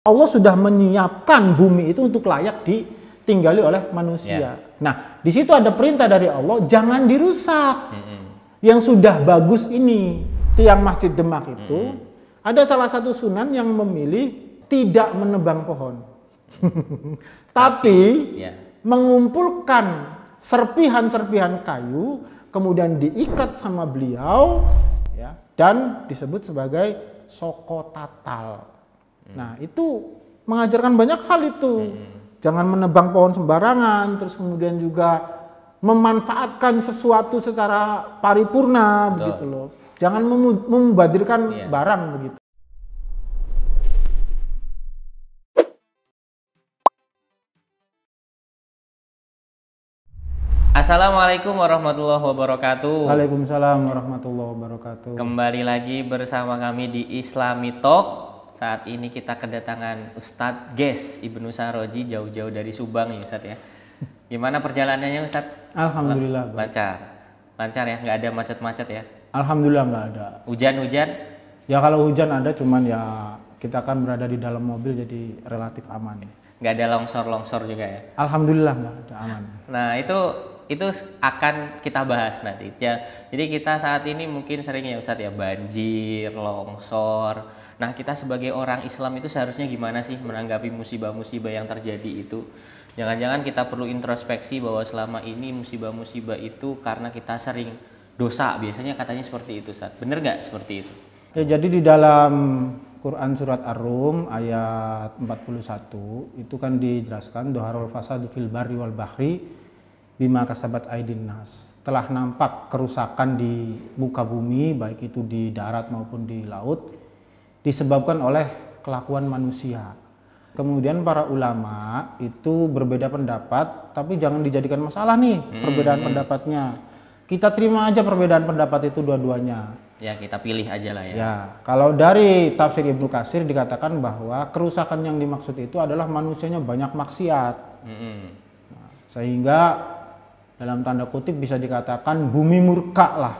Allah sudah menyiapkan bumi itu untuk layak ditinggali oleh manusia. Nah, di situ ada perintah dari Allah, jangan dirusak. Yang sudah bagus ini, tiang Masjid Demak itu, ada salah satu sunan yang memilih tidak menebang pohon. Tapi mengumpulkan serpihan-serpihan kayu, kemudian diikat sama beliau, ya, dan disebut sebagai soko tatal. Nah, itu mengajarkan banyak hal itu. Jangan menebang pohon sembarangan, terus kemudian juga memanfaatkan sesuatu secara paripurna, begitu loh. Jangan memubazirkan barang begitu. Assalamualaikum warahmatullahi wabarakatuh. Waalaikumsalam warahmatullahi wabarakatuh. Kembali lagi bersama kami di Islami Talk. Saat ini kita kedatangan Ustadz Ges Ibnu Saroji jauh-jauh dari Subang ya Ustadz ya. Gimana perjalanannya Ustadz? Alhamdulillah. Lancar ya, nggak ada macet-macet ya? Alhamdulillah nggak ada. Hujan-hujan? Ya kalau hujan ada, cuman ya kita kan berada di dalam mobil jadi relatif aman. Nggak ada longsor-longsor juga ya? Alhamdulillah nggak ada, aman. Nah itu akan kita bahas nanti ya. Jadi kita saat ini mungkin sering ya Ustadz ya, banjir, longsor. Nah kita sebagai orang Islam itu seharusnya gimana sih menanggapi musibah-musibah yang terjadi itu? Jangan-jangan kita perlu introspeksi bahwa selama ini musibah-musibah itu karena kita sering dosa, biasanya katanya seperti itu Ustadz. Bener nggak seperti itu? Ya, jadi di dalam Quran surat Ar-Rum ayat 41 itu kan dijelaskan doharul fasadu fil barri wal bahri bima kasabat aydin nas. Telah nampak kerusakan di muka bumi, baik itu di darat maupun di laut, disebabkan oleh kelakuan manusia. Kemudian para ulama itu berbeda pendapat, tapi jangan dijadikan masalah nih perbedaan pendapatnya. Kita terima aja perbedaan pendapat itu dua-duanya. Ya kita pilih aja lah ya. Ya, kalau dari tafsir Ibnu Katsir dikatakan bahwa kerusakan yang dimaksud itu adalah manusianya banyak maksiat. Nah, sehingga dalam tanda kutip bisa dikatakan bumi murka lah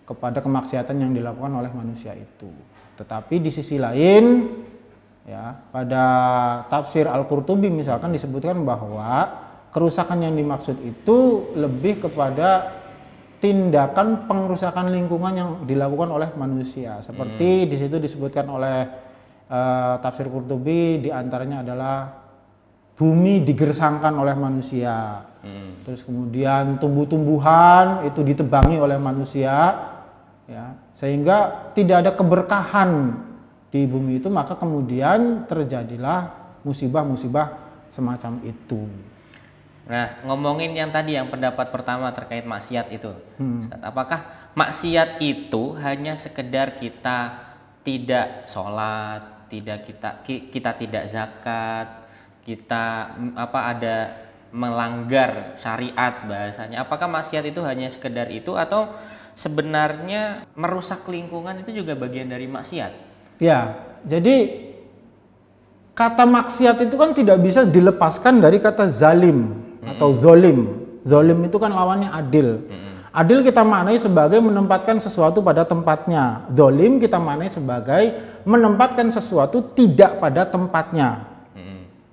kepada kemaksiatan yang dilakukan oleh manusia itu. Tetapi di sisi lain, ya, pada tafsir Al-Qurtubi misalkan disebutkan bahwa kerusakan yang dimaksud itu lebih kepada tindakan pengerusakan lingkungan yang dilakukan oleh manusia. Seperti di situ disebutkan oleh tafsir Qurtubi, diantaranya adalah bumi digersangkan oleh manusia. Terus kemudian tumbuh-tumbuhan itu ditebangi oleh manusia, ya, sehingga tidak ada keberkahan di bumi itu, maka kemudian terjadilah musibah-musibah semacam itu. Nah, ngomongin yang tadi yang pendapat pertama terkait maksiat itu, Ustaz, apakah maksiat itu hanya sekedar kita tidak sholat, kita tidak zakat, kita ada melanggar syariat bahasanya? Apakah maksiat itu hanya sekedar itu atau sebenarnya merusak lingkungan itu juga bagian dari maksiat? Ya, jadi kata maksiat itu kan tidak bisa dilepaskan dari kata zalim atau zolim. Zolim itu kan lawannya adil. Adil kita maknai sebagai menempatkan sesuatu pada tempatnya. Zolim kita maknai sebagai menempatkan sesuatu tidak pada tempatnya.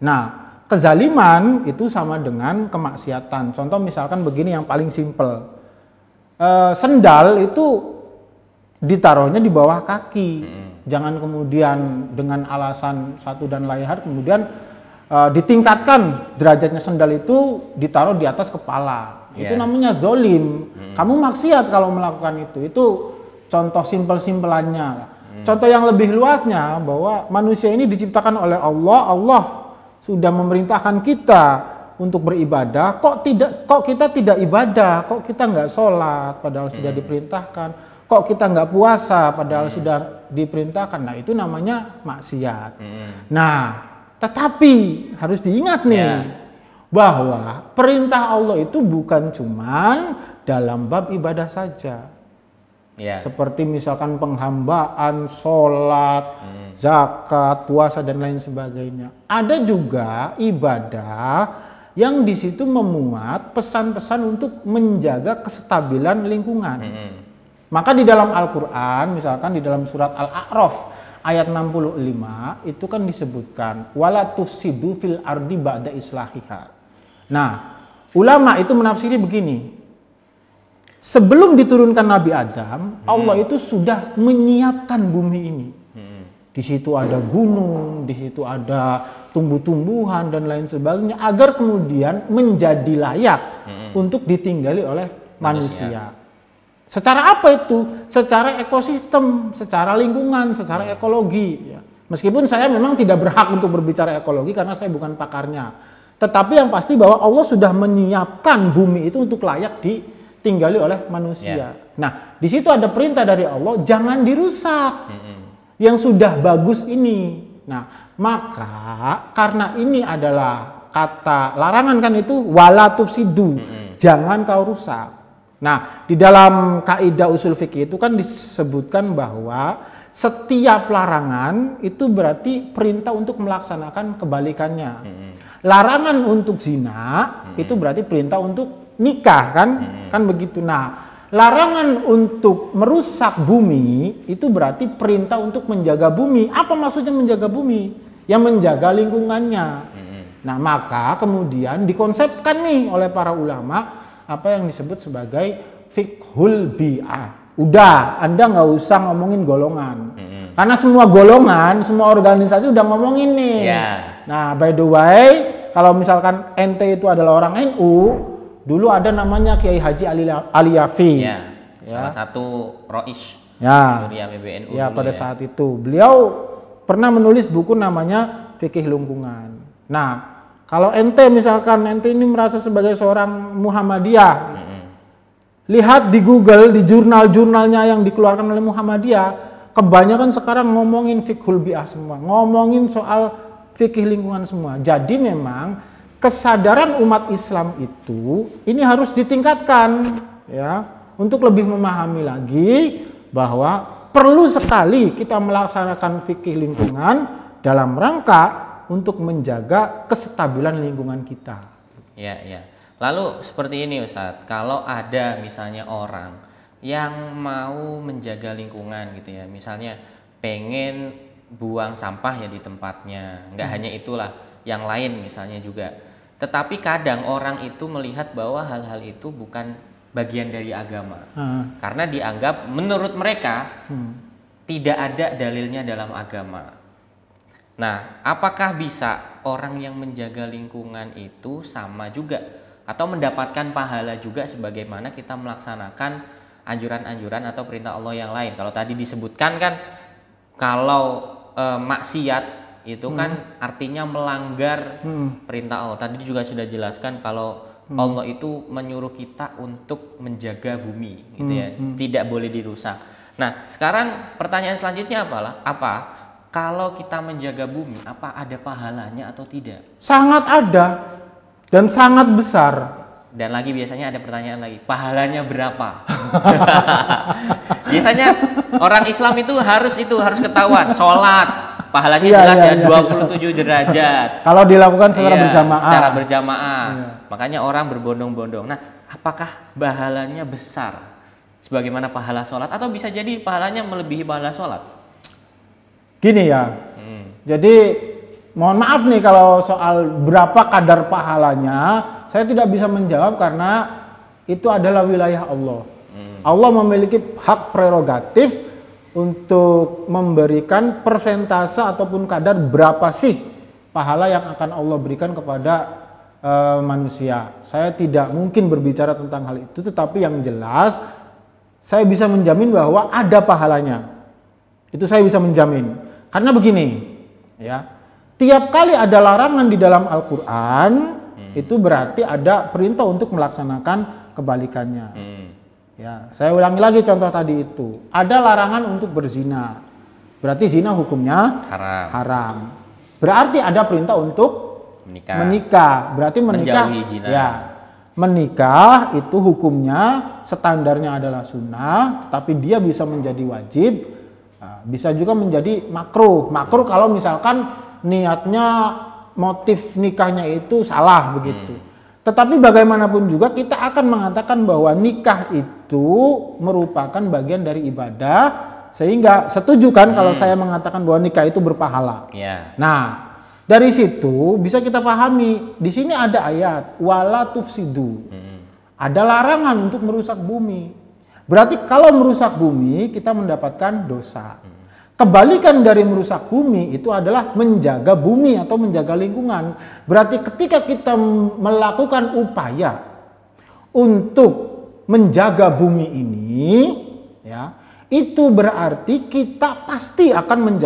Nah, kezaliman itu sama dengan kemaksiatan. Contoh misalkan begini yang paling simpel. Sendal itu ditaruhnya di bawah kaki. Jangan kemudian dengan alasan satu dan lain hal kemudian ditingkatkan derajatnya sendal itu ditaruh di atas kepala. Itu namanya zolim. Kamu maksiat kalau melakukan itu. Itu contoh simpel-simpelannya. Contoh yang lebih luasnya bahwa manusia ini diciptakan oleh Allah. Allah sudah memerintahkan kita untuk beribadah. Kok kita tidak ibadah? Kok kita nggak sholat padahal sudah diperintahkan? Kok kita nggak puasa padahal sudah diperintahkan? Nah itu namanya maksiat. Nah tetapi harus diingat nih bahwa perintah Allah itu bukan cuman dalam bab ibadah saja. Seperti misalkan penghambaan, sholat, zakat, puasa dan lain sebagainya. Ada juga ibadah yang di situ memuat pesan-pesan untuk menjaga kestabilan lingkungan. Maka di dalam Al-Quran, misalkan di dalam surat Al-A'raf ayat 65 itu kan disebutkan wala tufsidu fil ardi ba'da islahiha. Nah, ulama itu menafsiri begini. Sebelum diturunkan Nabi Adam, Allah itu sudah menyiapkan bumi ini. Di situ ada gunung, di situ ada tumbuh-tumbuhan dan lain sebagainya agar kemudian menjadi layak untuk ditinggali oleh manusia. Secara apa itu? Secara ekosistem, secara lingkungan, secara ekologi. Ya. Meskipun saya memang tidak berhak untuk berbicara ekologi karena saya bukan pakarnya. Tetapi yang pasti bahwa Allah sudah menyiapkan bumi itu untuk layak ditinggali oleh manusia. Nah, di situ ada perintah dari Allah, jangan dirusak. Yang sudah bagus ini. Nah, maka karena ini adalah kata larangan kan itu wala tufsidu, jangan kau rusak. Nah, di dalam kaidah usul fikih itu kan disebutkan bahwa setiap larangan itu berarti perintah untuk melaksanakan kebalikannya. Larangan untuk zina itu berarti perintah untuk nikah kan? Kan begitu. Nah, larangan untuk merusak bumi itu berarti perintah untuk menjaga bumi. Apa maksudnya menjaga bumi? Yang menjaga lingkungannya. Nah, maka kemudian dikonsepkan nih oleh para ulama apa yang disebut sebagai fiqhul bi'ah. Udah, Anda nggak usah ngomongin golongan. Karena semua golongan, semua organisasi udah ngomongin nih. Nah, by the way, kalau misalkan ente itu adalah orang NU, dulu ada namanya Kiai Haji Ali Yafi. Salah satu Rois. Surya PBNU. Ya, pada saat itu beliau pernah menulis buku namanya Fikih Lingkungan. Nah, kalau ente misalkan ente ini merasa sebagai seorang Muhammadiyah, lihat di Google, di jurnal-jurnalnya yang dikeluarkan oleh Muhammadiyah, kebanyakan sekarang ngomongin fiqhul bi'ah semua, ngomongin soal fikih lingkungan semua. Jadi memang kesadaran umat Islam itu ini harus ditingkatkan ya, untuk lebih memahami lagi bahwa perlu sekali kita melaksanakan fikih lingkungan dalam rangka untuk menjaga kestabilan lingkungan kita. Ya. Lalu seperti ini Ustadz, kalau ada misalnya orang yang mau menjaga lingkungan gitu ya, misalnya pengen buang sampah ya di tempatnya, nggak hanya itulah, yang lain misalnya juga. Tetapi kadang orang itu melihat bahwa hal-hal itu bukan bagian dari agama, karena dianggap menurut mereka tidak ada dalilnya dalam agama. Nah, apakah bisa orang yang menjaga lingkungan itu sama juga atau mendapatkan pahala juga sebagaimana kita melaksanakan anjuran-anjuran atau perintah Allah yang lain? Kalau tadi disebutkan kan kalau maksiat itu kan artinya melanggar perintah Allah. Tadi juga sudah jelaskan kalau Allah itu menyuruh kita untuk menjaga bumi gitu ya, tidak boleh dirusak. Nah, sekarang pertanyaan selanjutnya apa? Kalau kita menjaga bumi, apa ada pahalanya atau tidak? Sangat ada dan sangat besar. Dan lagi biasanya ada pertanyaan lagi, pahalanya berapa? Biasanya orang Islam itu harus ketahuan, sholat, pahalanya jelas ya 27 derajat. Kalau dilakukan secara berjamaah. Secara berjamaah. Makanya orang berbondong-bondong. Nah, apakah pahalanya besar sebagaimana pahala sholat atau bisa jadi pahalanya melebihi pahala sholat? Gini ya, jadi mohon maaf nih kalau soal berapa kadar pahalanya, saya tidak bisa menjawab karena itu adalah wilayah Allah. Allah memiliki hak prerogatif untuk memberikan persentase ataupun kadar berapa sih pahala yang akan Allah berikan kepada manusia. Saya tidak mungkin berbicara tentang hal itu, tetapi yang jelas saya bisa menjamin bahwa ada pahalanya. Itu saya bisa menjamin. Karena begini, ya, tiap kali ada larangan di dalam Al-Quran, itu berarti ada perintah untuk melaksanakan kebalikannya. Ya, saya ulangi lagi contoh tadi itu. Ada larangan untuk berzina, berarti zina hukumnya haram. Berarti ada perintah untuk menikah. Berarti menikah, ya, menikah itu hukumnya standarnya adalah sunnah, tapi dia bisa menjadi wajib. Bisa juga menjadi makruh. Makruh kalau misalkan niatnya, motif nikahnya itu salah begitu. Tetapi bagaimanapun juga kita akan mengatakan bahwa nikah itu merupakan bagian dari ibadah Sehingga setuju kan kalau saya mengatakan bahwa nikah itu berpahala. Ya. Nah, dari situ bisa kita pahami di sini ada ayat wala tufsidu. Ada larangan untuk merusak bumi. Berarti kalau merusak bumi kita mendapatkan dosa. Kebalikan dari merusak bumi itu adalah menjaga bumi atau menjaga lingkungan. Berarti ketika kita melakukan upaya untuk menjaga bumi ini, ya, itu berarti kita pasti akan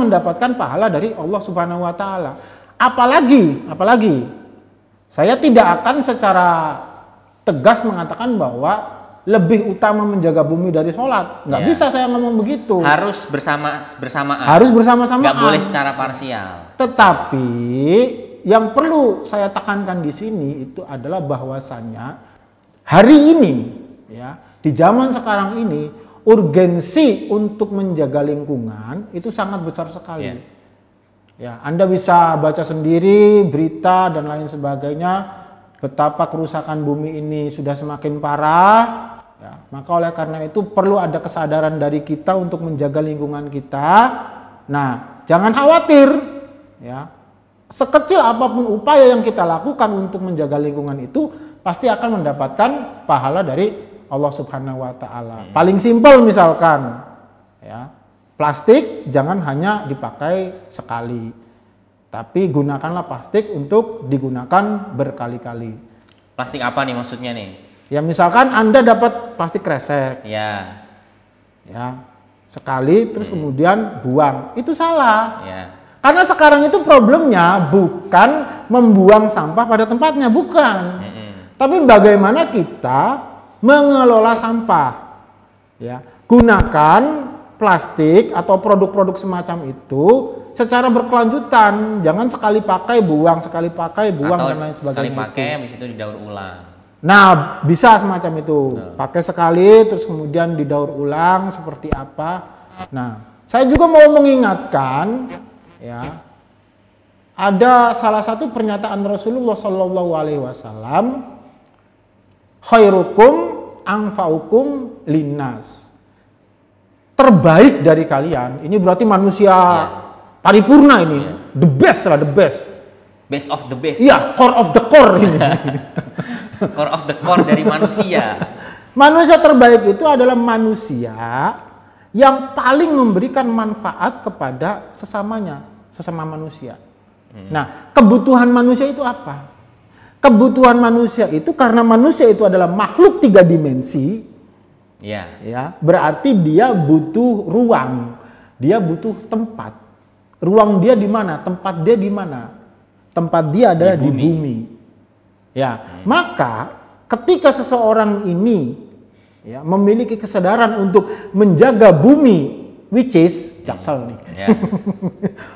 mendapatkan pahala dari Allah Subhanahu wa taala. Apalagi saya tidak akan secara tegas mengatakan bahwa lebih utama menjaga bumi dari sholat. Nggak bisa saya ngomong begitu. Harus bersamaan. Harus bersama-sama. Nggak boleh secara parsial. Tetapi yang perlu saya tekankan di sini itu adalah bahwasannya hari ini, ya, di zaman sekarang ini urgensi untuk menjaga lingkungan itu sangat besar sekali. Ya, Anda bisa baca sendiri berita dan lain sebagainya betapa kerusakan bumi ini sudah semakin parah. Ya, maka oleh karena itu perlu ada kesadaran dari kita untuk menjaga lingkungan kita. Nah, jangan khawatir, ya. Sekecil apapun upaya yang kita lakukan untuk menjaga lingkungan itu pasti akan mendapatkan pahala dari Allah Subhanahu wa taala. Paling simpel misalkan, ya. Plastik jangan hanya dipakai sekali. Tapi gunakanlah plastik untuk digunakan berkali-kali. Plastik apa nih maksudnya nih? Ya misalkan Anda dapat plastik kresek, ya sekali terus kemudian buang, itu salah. Ya. Karena sekarang itu problemnya bukan membuang sampah pada tempatnya, bukan. Tapi bagaimana kita mengelola sampah. Ya, gunakan plastik atau produk-produk semacam itu secara berkelanjutan, jangan sekali pakai buang, sekali pakai buang atau dan lain sebagainya. Sekali pakai habis itu didaur ulang. Nah, bisa semacam itu. Pakai sekali terus kemudian didaur ulang seperti apa. Nah, saya juga mau mengingatkan, ya. Ada salah satu pernyataan Rasulullah Shallallahu alaihi wasallam, khairukum anfa'ukum linnas. Terbaik dari kalian, ini berarti manusia paripurna ini. The best lah, the best. Best of the best. Iya, core of the core ini. Core of the core dari manusia. Manusia terbaik itu adalah manusia yang paling memberikan manfaat kepada sesama manusia. Nah, kebutuhan manusia itu apa? Kebutuhan manusia itu karena manusia itu adalah makhluk 3 dimensi. Ya, berarti dia butuh ruang, dia butuh tempat. Ruang dia di mana? Tempat dia di mana? Tempat dia ada di bumi. Ya, maka ketika seseorang ini, ya, memiliki kesadaran untuk menjaga bumi, which is Jaksel nih,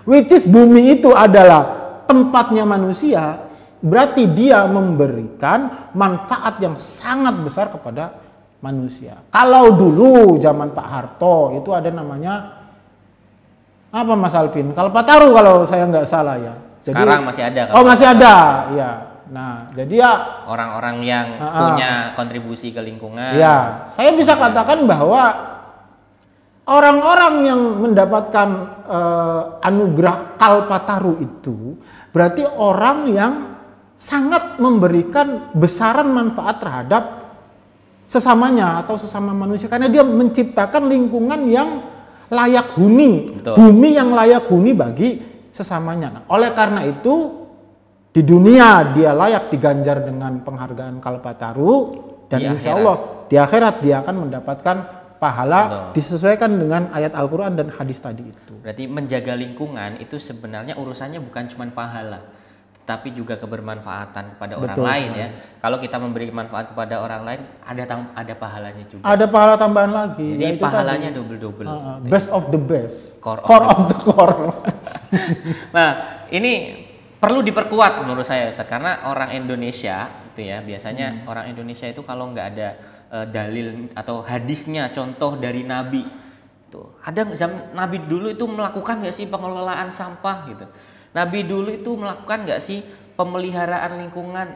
which is bumi itu adalah tempatnya manusia, berarti dia memberikan manfaat yang sangat besar kepada manusia. Kalau dulu zaman Pak Harto itu ada namanya apa Mas Alvin? Kalpataru kalau saya nggak salah ya. Jadi, sekarang masih ada. Oh masih ada, ya. Nah, jadi ya orang-orang yang punya kontribusi ke lingkungan. Ya, saya bisa katakan bahwa orang-orang yang mendapatkan anugerah Kalpataru itu berarti orang yang sangat memberikan besaran manfaat terhadap sesamanya atau sesama manusia karena dia menciptakan lingkungan yang layak huni, bumi yang layak huni bagi sesamanya. Nah, oleh karena itu di dunia dia layak diganjar dengan penghargaan Kalpataru dan insya Allah di akhirat dia akan mendapatkan pahala disesuaikan dengan ayat Al-Quran dan hadis tadi itu. Berarti menjaga lingkungan itu sebenarnya urusannya bukan cuma pahala, tapi juga kebermanfaatan kepada orang lain ya. Kalau kita memberi manfaat kepada orang lain ada pahalanya juga. Ada pahala tambahan lagi. Jadi pahalanya double-double. Best of the best. Core of the core. Nah, ini perlu diperkuat menurut saya Ustaz, karena orang Indonesia itu ya biasanya orang Indonesia itu kalau nggak ada dalil atau hadisnya contoh dari Nabi tuh ada Nabi dulu itu melakukan nggak sih pengelolaan sampah gitu, Nabi dulu itu melakukan nggak sih pemeliharaan lingkungan.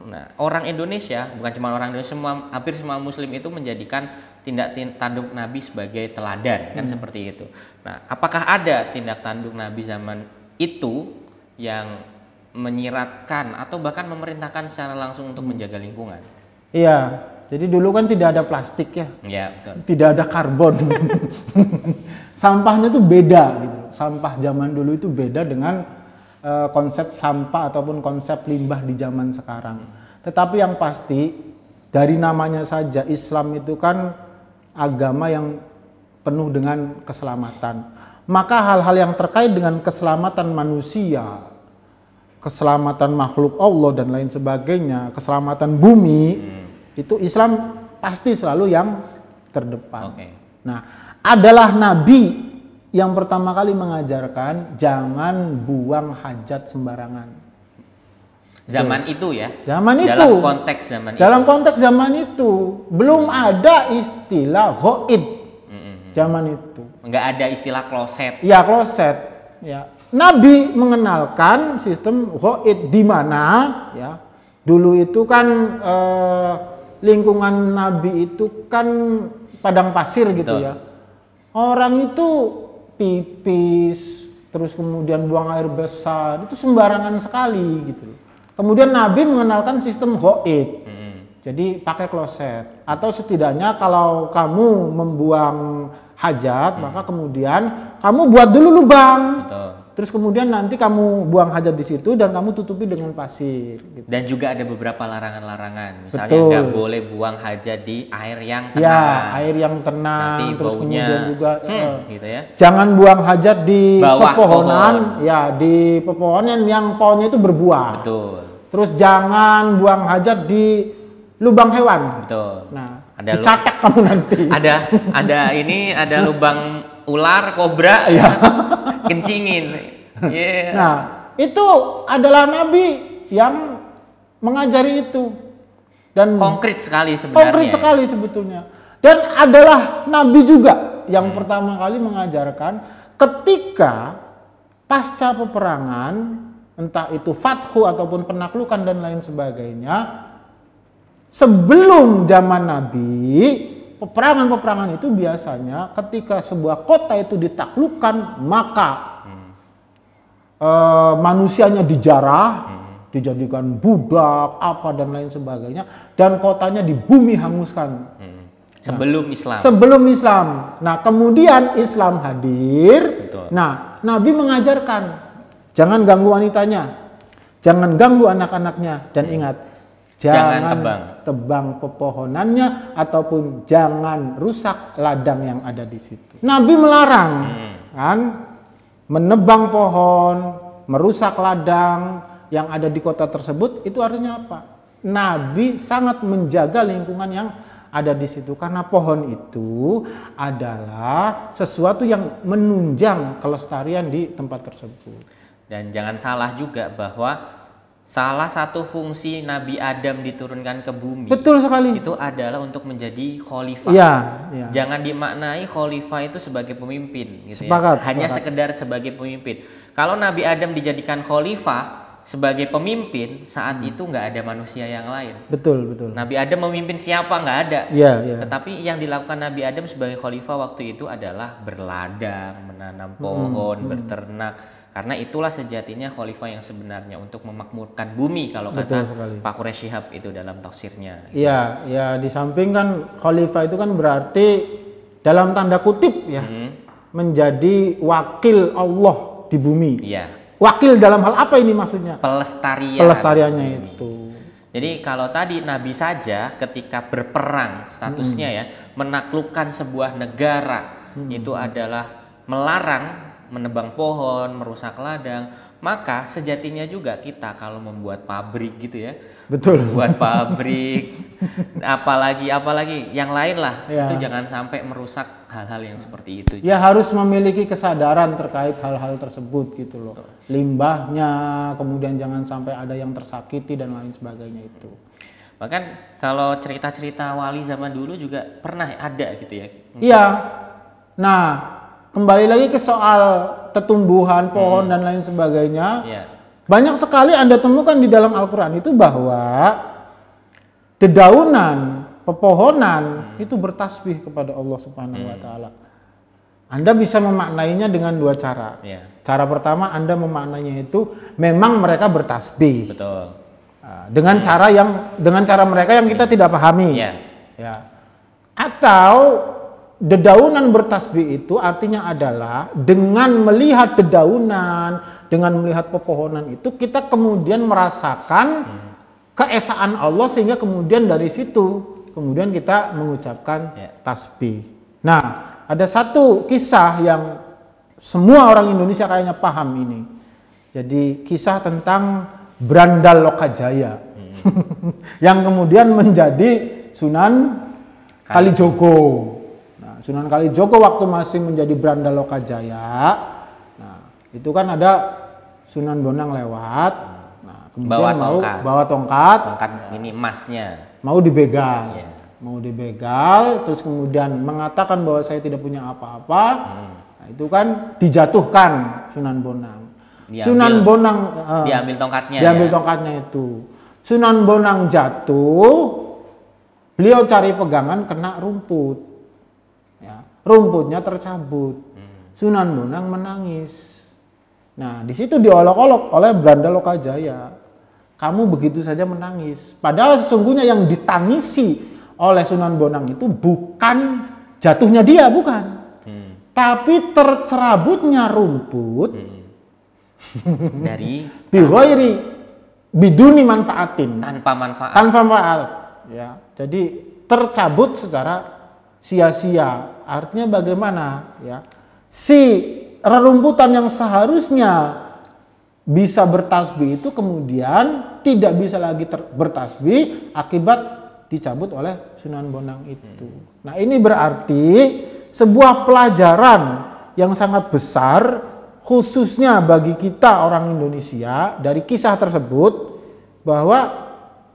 Nah, orang Indonesia bukan cuma orang Indonesia, hampir semua Muslim itu menjadikan tindak tanduk Nabi sebagai teladan kan seperti itu. Nah, apakah ada tindak tanduk Nabi zaman itu yang menyiratkan atau bahkan memerintahkan secara langsung untuk menjaga lingkungan? Iya, jadi dulu kan tidak ada plastik ya. Iya, betul. Tidak ada karbon. Sampahnya tuh beda gitu. Sampah zaman dulu itu beda dengan konsep sampah ataupun konsep limbah di zaman sekarang. Tetapi yang pasti dari namanya saja Islam itu kan agama yang penuh dengan keselamatan. Maka hal-hal yang terkait dengan keselamatan manusia, keselamatan makhluk Allah dan lain sebagainya, keselamatan bumi, itu Islam pasti selalu yang terdepan. Nah, adalah Nabi yang pertama kali mengajarkan jangan buang hajat sembarangan. Zaman itu ya? Zaman itu. Dalam konteks zaman itu. Dalam konteks zaman itu. Belum ada istilah ghaib. Zaman itu. Enggak ada istilah kloset. Ya, kloset. Ya. Nabi mengenalkan sistem ghaib di mana ya. Dulu itu kan lingkungan Nabi itu kan padang pasir gitu. Betul. Ya. Orang itu pipis, terus kemudian buang air besar, itu sembarangan sekali gitu. Kemudian Nabi mengenalkan sistem ghaib. Jadi pakai kloset. Atau setidaknya kalau kamu membuang hajat, maka kemudian kamu buat dulu lubang. Betul. Terus kemudian nanti kamu buang hajat di situ dan kamu tutupi dengan pasir. Gitu. Dan juga ada beberapa larangan-larangan. Misalnya Betul. nggak boleh buang hajat di air yang tenang. Ya, air yang tenang. Nanti terus baunya, kemudian juga gitu ya. jangan buang hajat di bawah pepohonan. pohon. Ya, di pepohonan yang pohonnya itu berbuah. Betul. Terus jangan buang hajat di lubang hewan. Betul. Nah, ada dicatak kamu nanti. ada lubang ular, kobra, kencingin. Yeah. Nah, itu adalah Nabi yang mengajari itu. Dan konkret sekali sebenarnya. Konkret sekali sebetulnya. Dan adalah Nabi juga yang pertama kali mengajarkan ketika pasca peperangan, entah itu fathu ataupun penaklukan dan lain sebagainya, sebelum zaman Nabi, peperangan-peperangan itu biasanya ketika sebuah kota itu ditaklukkan, maka manusianya dijarah, dijadikan budak, apa dan lain sebagainya, dan kotanya di bumi hanguskan. Sebelum Islam. Sebelum Islam. Nah, kemudian Islam hadir. Betul. Nah, Nabi mengajarkan jangan ganggu wanitanya, jangan ganggu anak-anaknya, dan ingat jangan tebang pepohonannya ataupun jangan rusak ladang yang ada di situ. Nabi melarang kan menebang pohon, merusak ladang yang ada di kota tersebut. Itu artinya apa? Nabi sangat menjaga lingkungan yang ada di situ karena pohon itu adalah sesuatu yang menunjang kelestarian di tempat tersebut. Dan jangan salah juga bahwa salah satu fungsi Nabi Adam diturunkan ke bumi. Betul sekali. Itu adalah untuk menjadi khalifah. Iya. Jangan dimaknai khalifah itu sebagai pemimpin. Gitu sepakat, ya. Hanya sekedar sebagai pemimpin. Kalau Nabi Adam dijadikan khalifah sebagai pemimpin, saat itu nggak ada manusia yang lain. Betul, betul. Nabi Adam memimpin siapa? Nggak ada. Iya. Tetapi yang dilakukan Nabi Adam sebagai khalifah waktu itu adalah berladang, menanam pohon, berternak. Karena itulah sejatinya khalifah yang sebenarnya untuk memakmurkan bumi kalau kata Pak Quraish Shihab itu dalam tafsirnya. Iya, ya di samping kan khalifah itu kan berarti dalam tanda kutip ya menjadi wakil Allah di bumi. Iya. Wakil dalam hal apa ini maksudnya? Pelestariannya itu. Jadi kalau tadi Nabi saja ketika berperang statusnya ya menaklukkan sebuah negara itu adalah melarang menebang pohon, merusak ladang, maka sejatinya juga kita kalau membuat pabrik gitu ya. Betul. Buat pabrik, apalagi yang lain lah, itu jangan sampai merusak hal-hal yang seperti itu. Ya harus memiliki kesadaran terkait hal-hal tersebut gitu loh. Limbahnya, kemudian jangan sampai ada yang tersakiti dan lain sebagainya itu. Bahkan kalau cerita-cerita wali zaman dulu juga pernah ada gitu ya. Iya. Nah, kembali lagi ke soal tetumbuhan pohon dan lain sebagainya. Banyak sekali Anda temukan di dalam Al-Quran itu bahwa dedaunan, pepohonan itu bertasbih kepada Allah Subhanahu wa taala. Anda bisa memaknainya dengan dua cara. Ya. Cara pertama Anda memaknainya itu memang mereka bertasbih. Betul. Dengan cara mereka yang kita tidak pahami. Ya. Ya. Atau dedaunan bertasbih itu artinya adalah dengan melihat dedaunan, dengan melihat pepohonan itu kita kemudian merasakan keesaan Allah sehingga kemudian dari situ kemudian kita mengucapkan tasbih. Nah, ada satu kisah yang semua orang Indonesia kayaknya paham ini. Jadi kisah tentang Brandal Lokajaya yang kemudian menjadi Sunan Kalijogo. Nah, Sunan Kalijogo waktu masih menjadi Brandal Lokajaya, nah itu kan ada Sunan Bonang lewat, nah kemudian bawa tongkat ini emasnya, mau dibegal. Mau dibegal, terus kemudian mengatakan bahwa saya tidak punya apa-apa, nah, itu kan dijatuhkan Sunan Bonang. Sunan Bonang diambil tongkatnya. Tongkatnya itu. Sunan Bonang jatuh, beliau cari pegangan kena rumput, ya, rumputnya tercabut. Sunan Bonang menangis. Nah, di situ diolok-olok oleh Brandal Lokajaya. Kamu begitu saja menangis. Padahal sesungguhnya yang ditangisi oleh Sunan Bonang itu bukan jatuhnya dia, bukan. Tapi tercerabutnya rumput dari biduni manfaatin. Tanpa manfaat. Ya. Jadi tercabut secara sia-sia. Artinya bagaimana? Ya. Si rerumputan yang seharusnya bisa bertasbih itu kemudian tidak bisa lagi bertasbih akibat dicabut oleh Sunan Bonang itu. Nah, ini berarti sebuah pelajaran yang sangat besar khususnya bagi kita orang Indonesia dari kisah tersebut, bahwa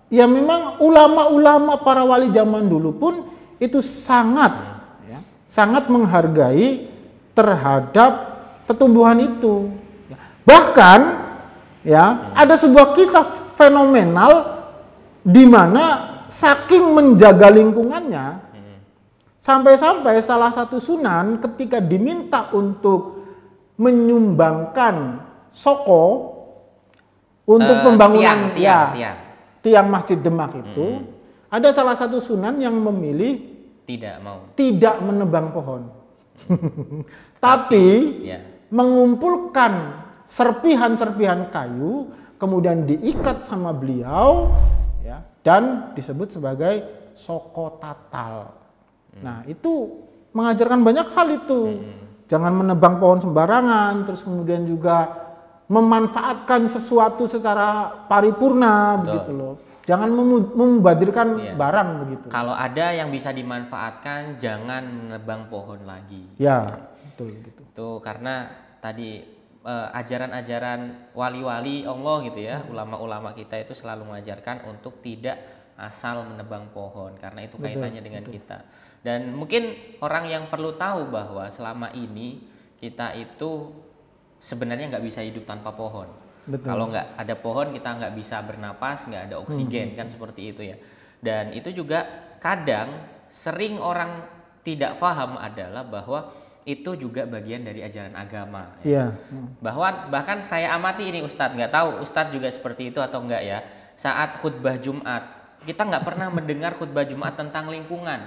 ya memang ulama-ulama para wali zaman dulu pun itu sangat menghargai terhadap pertumbuhan itu. Bahkan ya ada sebuah kisah fenomenal di mana saking menjaga lingkungannya, sampai-sampai salah satu sunan ketika diminta untuk menyumbangkan soko untuk pembangunan tiang Masjid Demak itu, ada salah satu sunan yang memilih tidak menebang pohon, tapi mengumpulkan serpihan-serpihan kayu, kemudian diikat sama beliau, ya, dan disebut sebagai soko tatal. Nah, itu mengajarkan banyak hal itu. Jangan menebang pohon sembarangan, terus kemudian juga memanfaatkan sesuatu secara paripurna. Betul. Begitu loh. Jangan membadirkan barang begitu. Kalau ada yang bisa dimanfaatkan, jangan menebang pohon lagi. Ya, betul gitu. Itu karena tadi ajaran-ajaran wali-wali Allah gitu ya, ulama-ulama kita itu selalu mengajarkan untuk tidak asal menebang pohon, karena itu kaitannya dengan kita. Dan mungkin orang yang perlu tahu bahwa selama ini kita itu sebenarnya nggak bisa hidup tanpa pohon. Betul. Kalau nggak ada pohon kita nggak bisa bernapas, nggak ada oksigen, kan seperti itu ya. Dan itu juga kadang sering orang tidak paham adalah bahwa itu juga bagian dari ajaran agama. Ya. Bahkan saya amati ini Ustadz, nggak tahu Ustadz juga seperti itu atau enggak ya. Saat khutbah Jumat, kita nggak pernah mendengar khutbah Jumat tentang lingkungan.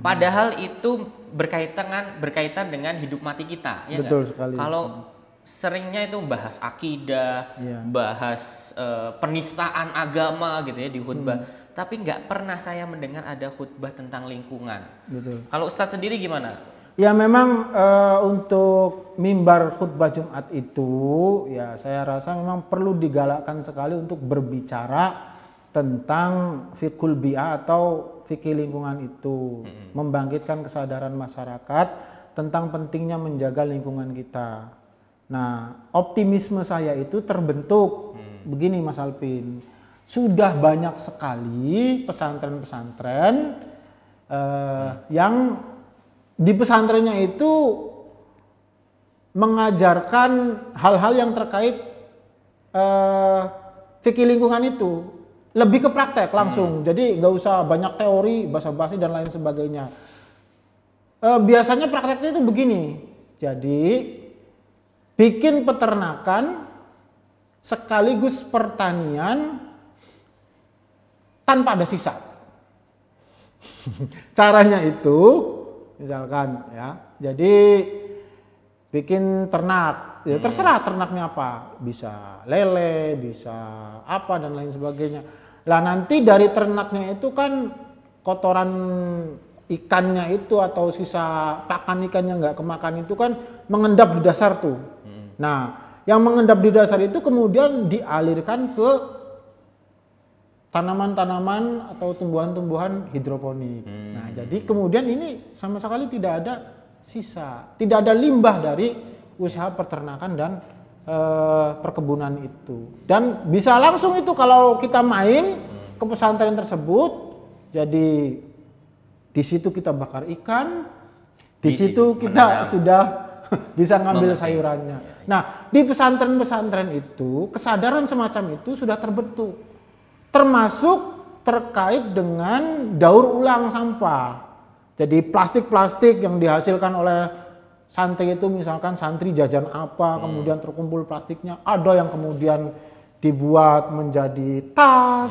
Padahal itu berkaitan dengan hidup mati kita. Ya. Betul sekali. Kalau seringnya itu bahas akidah, bahas penistaan agama gitu ya di khutbah. Tapi nggak pernah saya mendengar ada khutbah tentang lingkungan. Betul. Kalau Ustadz sendiri gimana? Ya memang untuk mimbar khutbah Jumat itu ya saya rasa memang perlu digalakkan sekali untuk berbicara tentang fikul bi'ah atau fikih lingkungan itu. Membangkitkan kesadaran masyarakat tentang pentingnya menjaga lingkungan kita. Nah, optimisme saya itu terbentuk begini Mas Alvin. Sudah banyak sekali pesantren-pesantren yang di pesantrennya itu mengajarkan hal-hal yang terkait fikih lingkungan itu. Lebih ke praktek langsung. Jadi nggak usah banyak teori, basa-basi dan lain sebagainya. Biasanya prakteknya itu begini. Jadi bikin peternakan sekaligus pertanian tanpa ada sisa. Caranya itu misalkan ya. Jadi bikin ternak, ya terserah ternaknya apa, bisa lele, bisa apa dan lain sebagainya. Lah nanti dari ternaknya itu kan kotoran ikannya itu atau sisa pakan ikannya nggak kemakan itu kan mengendap di dasar tuh. Nah, yang mengendap di dasar itu kemudian dialirkan ke tanaman-tanaman atau tumbuhan-tumbuhan hidroponik. Nah, jadi kemudian ini sama sekali tidak ada sisa, tidak ada limbah dari usaha peternakan dan perkebunan itu. Dan bisa langsung itu kalau kita main ke pesantren tersebut, jadi di situ kita bakar ikan, di situ kita sudah bisa ngambil sayurannya. Nah, di pesantren-pesantren itu kesadaran semacam itu sudah terbentuk, termasuk terkait dengan daur ulang sampah. Jadi plastik-plastik yang dihasilkan oleh santri itu, misalkan santri jajan apa, kemudian terkumpul plastiknya, ada yang kemudian dibuat menjadi tas,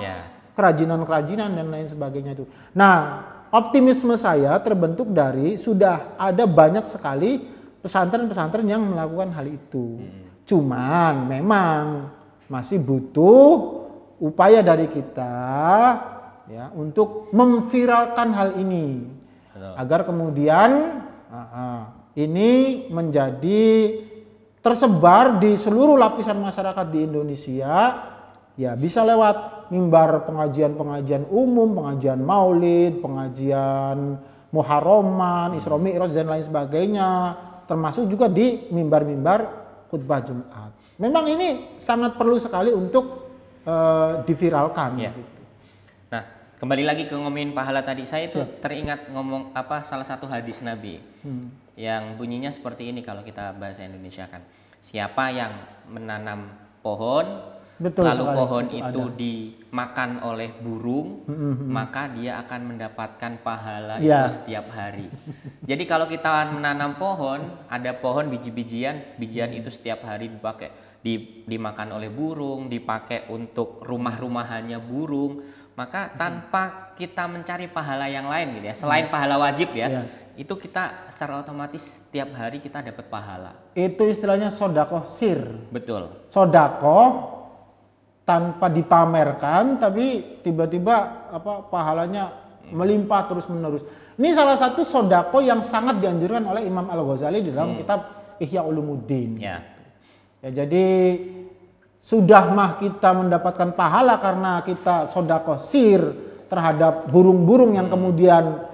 kerajinan-kerajinan dan lain sebagainya itu. Nah, optimisme saya terbentuk dari sudah ada banyak sekali pesantren-pesantren yang melakukan hal itu. Cuman memang masih butuh upaya dari kita ya untuk memviralkan hal ini. Agar kemudian ini menjadi tersebar di seluruh lapisan masyarakat di Indonesia, ya bisa lewat mimbar pengajian-pengajian umum, pengajian maulid, pengajian muharraman, Isra Mi'raj dan lain sebagainya, termasuk juga di mimbar-mimbar khutbah Jumat. Memang ini sangat perlu sekali untuk diviralkan. Gitu. Nah, kembali lagi ke ngomongin pahala tadi, saya itu teringat ngomong salah satu hadis Nabi yang bunyinya seperti ini kalau kita bahasa Indonesia kan. Siapa yang menanam pohon, lalu pohon itu dimakan oleh burung, maka dia akan mendapatkan pahala itu setiap hari. Jadi kalau kita menanam pohon, ada pohon biji-bijian, bijian itu setiap hari dipakai, dimakan oleh burung, dipakai untuk rumah-rumahannya burung, maka tanpa kita mencari pahala yang lain gitu ya, selain pahala wajib ya, itu kita secara otomatis setiap hari kita dapat pahala. Itu istilahnya sodakoh sir. Betul. Sodakoh tanpa dipamerkan, tapi tiba-tiba pahalanya melimpah terus menerus. Ini salah satu sodako yang sangat dianjurkan oleh Imam Al-Ghazali di dalam kitab Ihya Ulumuddin. Ya, jadi sudah mah kita mendapatkan pahala karena kita sodako sir terhadap burung-burung yang kemudian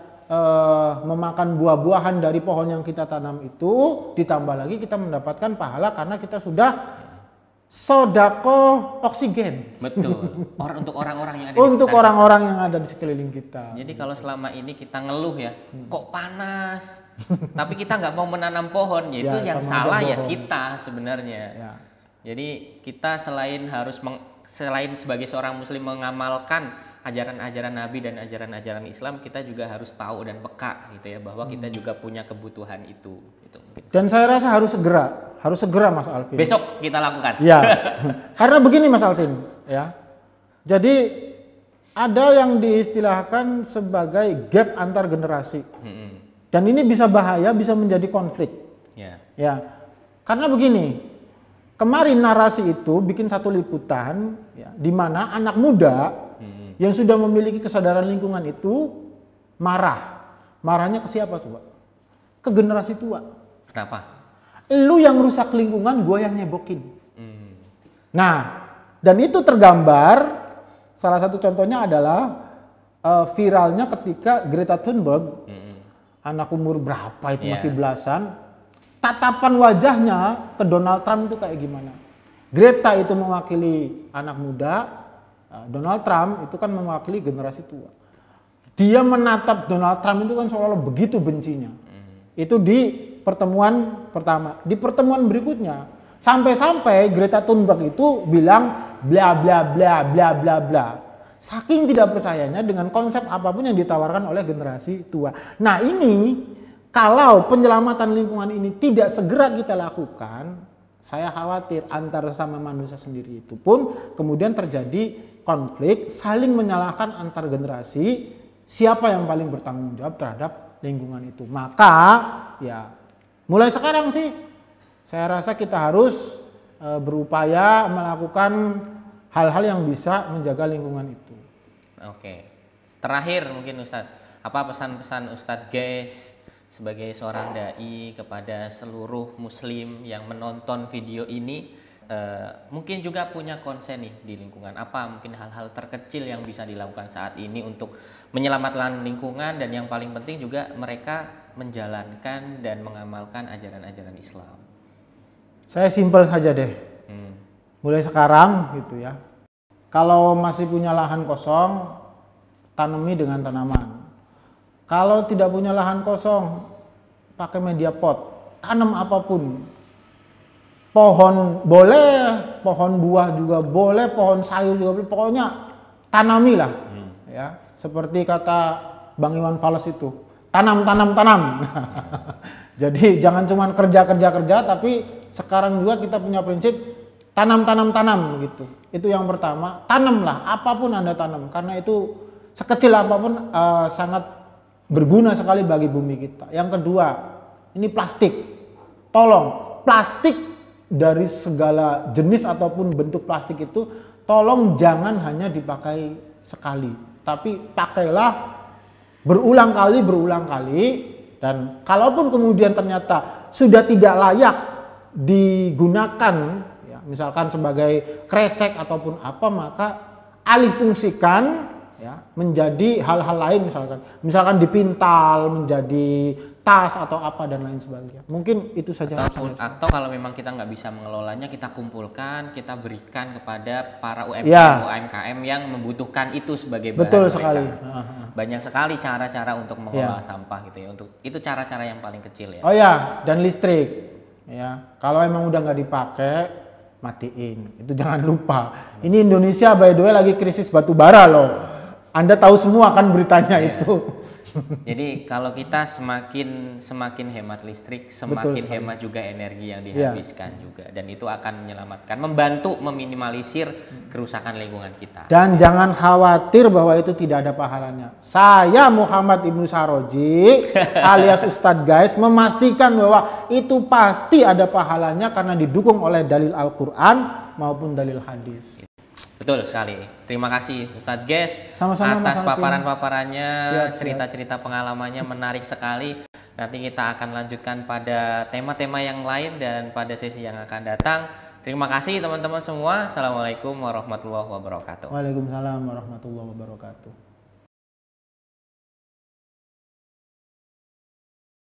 memakan buah-buahan dari pohon yang kita tanam itu, ditambah lagi kita mendapatkan pahala karena kita sudah sodako oksigen. Betul. Untuk orang-orang yang ada untuk orang-orang yang ada di sekeliling kita. Jadi kalau selama ini kita ngeluh ya, kok panas, tapi kita nggak mau menanam pohon, yaitu yang salah ya kita sebenarnya. Jadi kita selain sebagai seorang muslim mengamalkan ajaran-ajaran Nabi dan ajaran-ajaran Islam, kita juga harus tahu dan peka gitu ya, bahwa kita juga punya kebutuhan itu. Gitu. Dan saya rasa harus segera Mas Alvin. Besok kita lakukan. Ya, karena begini Mas Alvin ya. Jadi ada yang diistilahkan sebagai gap antar generasi. Dan ini bisa bahaya, bisa menjadi konflik. Ya, karena begini. Kemarin narasi itu bikin satu liputan ya, di mana anak muda yang sudah memiliki kesadaran lingkungan itu marahnya ke siapa coba? Ke generasi tua. Kenapa? Lu yang rusak lingkungan, gue yang nyebokin. Nah, dan itu tergambar, salah satu contohnya adalah viralnya ketika Greta Thunberg, anak umur berapa itu masih belasan, tatapan wajahnya ke Donald Trump itu kayak gimana? Greta itu mewakili anak muda, Donald Trump itu kan mewakili generasi tua. Dia menatap Donald Trump itu kan seolah-olah begitu bencinya. Itu di pertemuan pertama. Di pertemuan berikutnya, sampai-sampai Greta Thunberg itu bilang bla bla bla bla bla bla. Saking tidak percayanya dengan konsep apapun yang ditawarkan oleh generasi tua. Nah ini Kalau penyelamatan lingkungan ini tidak segera kita lakukan, saya khawatir antar sesama manusia sendiri itu pun kemudian terjadi konflik, saling menyalahkan antar generasi, siapa yang paling bertanggung jawab terhadap lingkungan itu. Maka ya mulai sekarang sih saya rasa kita harus berupaya melakukan hal-hal yang bisa menjaga lingkungan itu. Oke. Terakhir mungkin Ustadz, apa pesan-pesan Ustadz guys sebagai seorang dai kepada seluruh muslim yang menonton video ini, mungkin juga punya konsen nih di lingkungan, apa mungkin hal-hal terkecil yang bisa dilakukan saat ini untuk menyelamatkan lingkungan, dan yang paling penting juga mereka menjalankan dan mengamalkan ajaran-ajaran Islam. Saya simpel saja deh, mulai sekarang gitu ya, kalau masih punya lahan kosong, tanami dengan tanaman. Kalau tidak punya lahan kosong, pakai media pot, tanam apapun. Pohon boleh, pohon buah juga boleh, pohon sayur juga boleh, pokoknya tanamilah. Ya, seperti kata Bang Iwan Fals itu, tanam. Jadi jangan cuma kerja, tapi sekarang juga kita punya prinsip tanam gitu. Itu yang pertama, tanamlah apapun Anda tanam, karena itu sekecil apapun sangat berguna sekali bagi bumi kita. Yang kedua, ini plastik. Tolong, plastik dari segala jenis ataupun bentuk plastik itu, tolong jangan hanya dipakai sekali, tapi pakailah berulang kali, dan kalaupun kemudian ternyata sudah tidak layak digunakan, ya, misalkan sebagai kresek ataupun apa, maka alih fungsikan ya menjadi hal-hal lain, misalkan dipintal menjadi tas atau apa dan lain sebagainya. Mungkin itu saja. Atau kalau memang kita nggak bisa mengelolanya, kita kumpulkan, kita berikan kepada para UMKM yang membutuhkan itu sebagai bahan. Betul sekali. Banyak sekali cara-cara untuk mengelola sampah gitu ya. Untuk itu cara-cara yang paling kecil ya. Oh ya, dan listrik ya. Kalau emang udah nggak dipakai, matiin. Itu jangan lupa. Ini Indonesia by the way lagi krisis batu bara loh. Anda tahu semua kan beritanya itu. Jadi kalau kita semakin hemat listrik, semakin hemat juga energi yang dihabiskan juga, dan itu akan menyelamatkan, membantu meminimalisir kerusakan lingkungan kita. Dan jangan khawatir bahwa itu tidak ada pahalanya. Saya Muhammad Ibnu Saroji alias Ustadz Guys memastikan bahwa itu pasti ada pahalanya karena didukung oleh dalil Al-Quran maupun dalil hadis. Betul sekali. Terima kasih Ustadz Guys atas paparan-paparannya, cerita-cerita pengalamannya menarik sekali. Nanti kita akan lanjutkan pada tema-tema yang lain dan pada sesi yang akan datang. Terima kasih teman-teman semua. Assalamualaikum warahmatullahi wabarakatuh. Waalaikumsalam warahmatullahi wabarakatuh.